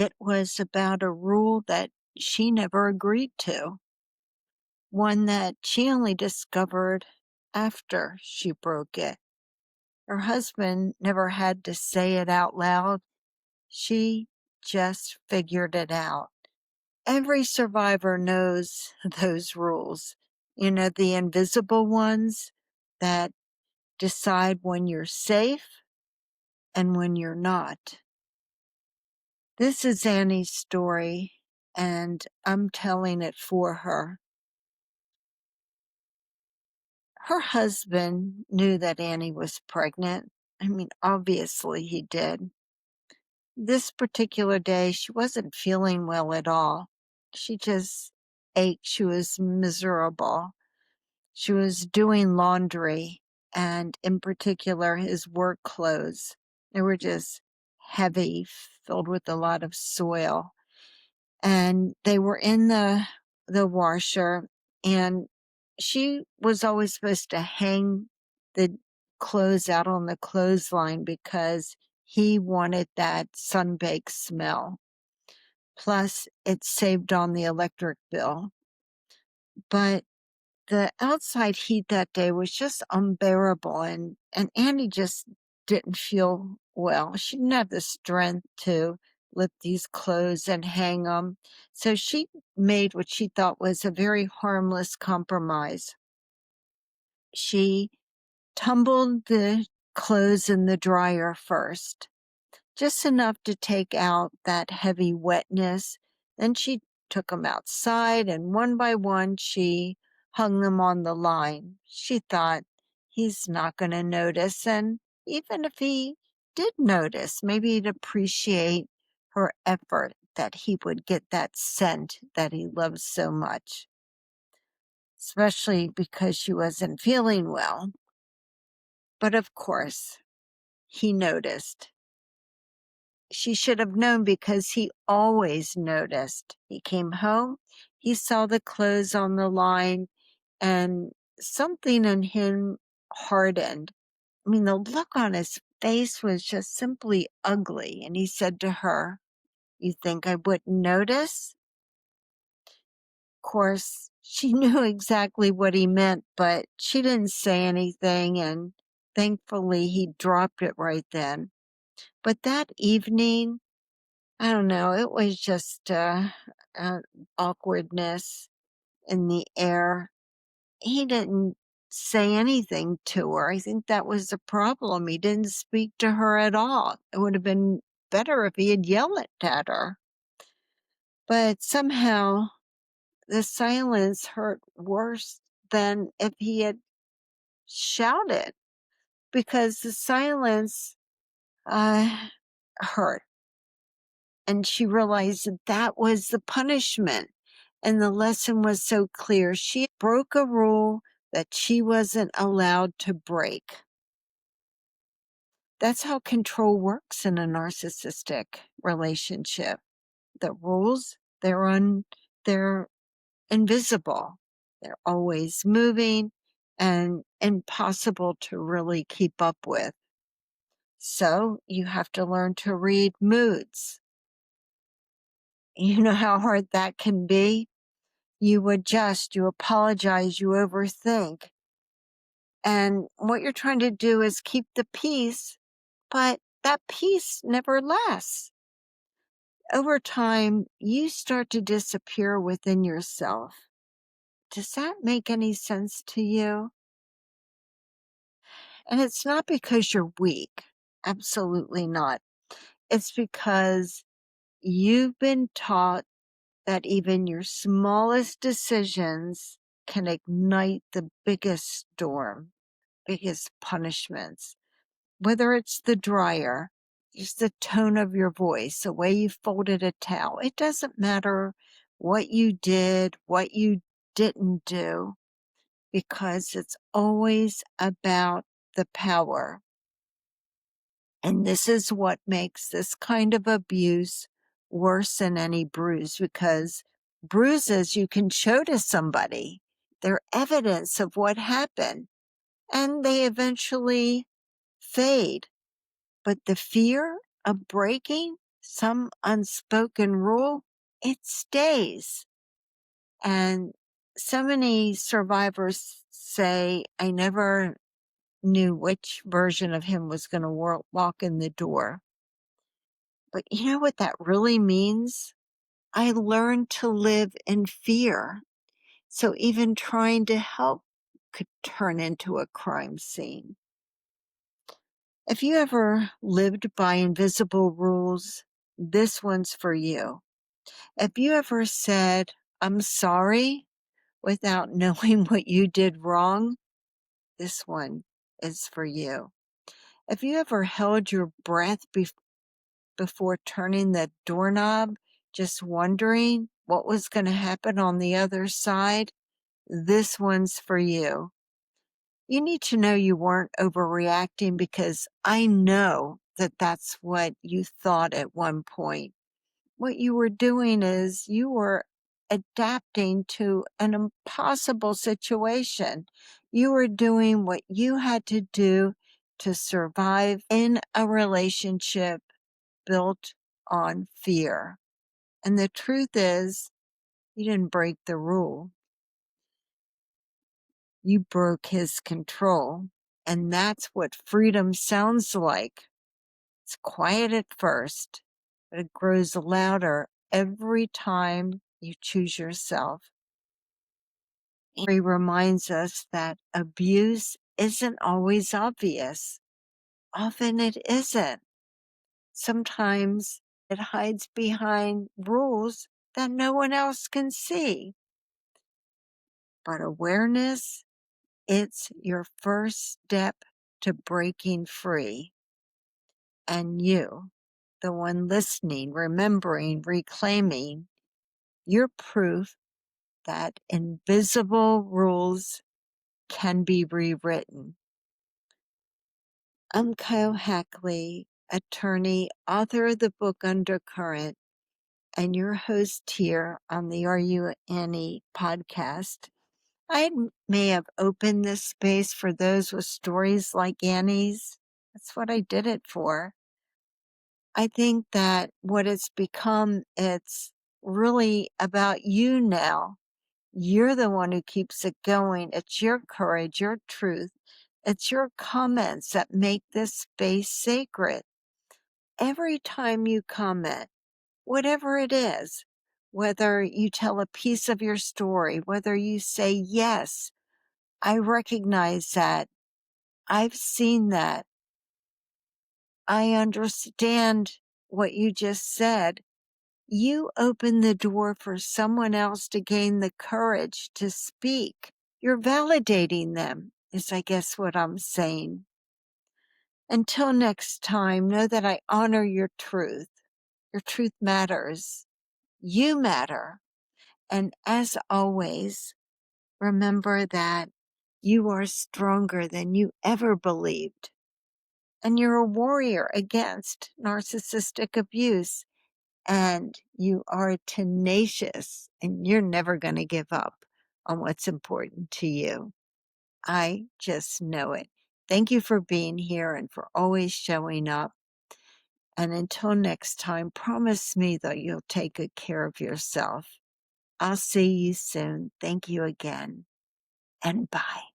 It was about a rule that she never agreed to, one that she only discovered after she broke it. Her husband never had to say it out loud. She just figured it out. Every survivor knows those rules. The invisible ones that decide when you're safe and when you're not. This is Annie's story, and I'm telling it for her. Her husband knew that Annie was pregnant. Obviously he did. This particular day, she wasn't feeling well at all. She just ached. She was miserable. She was doing laundry, and in particular, his work clothes. They were just heavy, filled with a lot of soil. And they were in the washer, and she was always supposed to hang the clothes out on the clothesline because he wanted that sun-baked smell. Plus, it saved on the electric bill. But the outside heat that day was just unbearable, and Annie just didn't feel well. She didn't have the strength to lift these clothes and hang them. So she made what she thought was a very harmless compromise. She tumbled the clothes in the dryer first, just enough to take out that heavy wetness. Then she took them outside, and one by one, she hung them on the line. She thought, he's not going to notice. And even if he did notice, maybe he'd appreciate her effort that he would get that scent that he loves so much, especially because she wasn't feeling well. But of course, he noticed. She should have known because he always noticed. He came home, he saw the clothes on the line, and something in him hardened. The look on his face was just simply ugly. And he said to her, "You think I wouldn't notice?" Of course, she knew exactly what he meant, but she didn't say anything, and thankfully he dropped it right then. But that evening, I don't know, it was just awkwardness in the air. He didn't say anything to her. I think that was the problem. He didn't speak to her at all. It would have been better if he had yelled at her. But somehow the silence hurt worse than if he had shouted, because the silence hurt. And she realized that was the punishment. And the lesson was so clear. She broke a rule that she wasn't allowed to break. That's how control works in a narcissistic relationship. The rules, they're invisible. They're always moving and impossible to really keep up with. So you have to learn to read moods. You know how hard that can be? You adjust, you apologize, you overthink. And what you're trying to do is keep the peace, but that peace never lasts. Over time, you start to disappear within yourself. Does that make any sense to you? And it's not because you're weak. Absolutely not. It's because you've been taught that even your smallest decisions can ignite the biggest storm, biggest punishments. Whether it's the dryer, just the tone of your voice, the way you folded a towel. It doesn't matter what you did, what you didn't do, because it's always about the power. And this is what makes this kind of abuse worse than any bruise, because bruises you can show to somebody. They're evidence of what happened, and they eventually fade. But the fear of breaking, some unspoken rule, it stays. And so many survivors say, I never knew which version of him was going to walk in the door. But you know what that really means? I learned to live in fear. So even trying to help could turn into a crime scene. If you ever lived by invisible rules, this one's for you. If you ever said, I'm sorry, without knowing what you did wrong, this one is for you. If you ever held your breath before turning the doorknob, just wondering what was going to happen on the other side, this one's for you. You need to know you weren't overreacting, because I know that that's what you thought at one point. What you were doing is you were adapting to an impossible situation. You were doing what you had to do to survive in a relationship built on fear. And the truth is, you didn't break the rule. You broke his control. And that's what freedom sounds like. It's quiet at first, but it grows louder every time you choose yourself. He reminds us that abuse isn't always obvious. Often it isn't. Sometimes it hides behind rules that no one else can see. But awareness, it's your first step to breaking free. And you, the one listening, remembering, reclaiming, you're proof that invisible rules can be rewritten. I'm Keil Hackley, attorney, author of the book Undercurrent, and your host here on the Are You Annie podcast. I may have opened this space for those with stories like Annie's. That's what I did it for. I think that what it's become, it's really about you now. You're the one who keeps it going. It's your courage, your truth. It's your comments that make this space sacred. Every time you comment, whatever it is, whether you tell a piece of your story, whether you say, yes, I recognize that, I've seen that, I understand what you just said, you open the door for someone else to gain the courage to speak. You're validating them, is I guess what I'm saying. Until next time, know that I honor your truth. Your truth matters. You matter. And as always, remember that you are stronger than you ever believed. And you're a warrior against narcissistic abuse. And you are tenacious, and you're never going to give up on what's important to you. I just know it. Thank you for being here and for always showing up. And until next time, promise me that you'll take good care of yourself. I'll see you soon. Thank you again, and bye.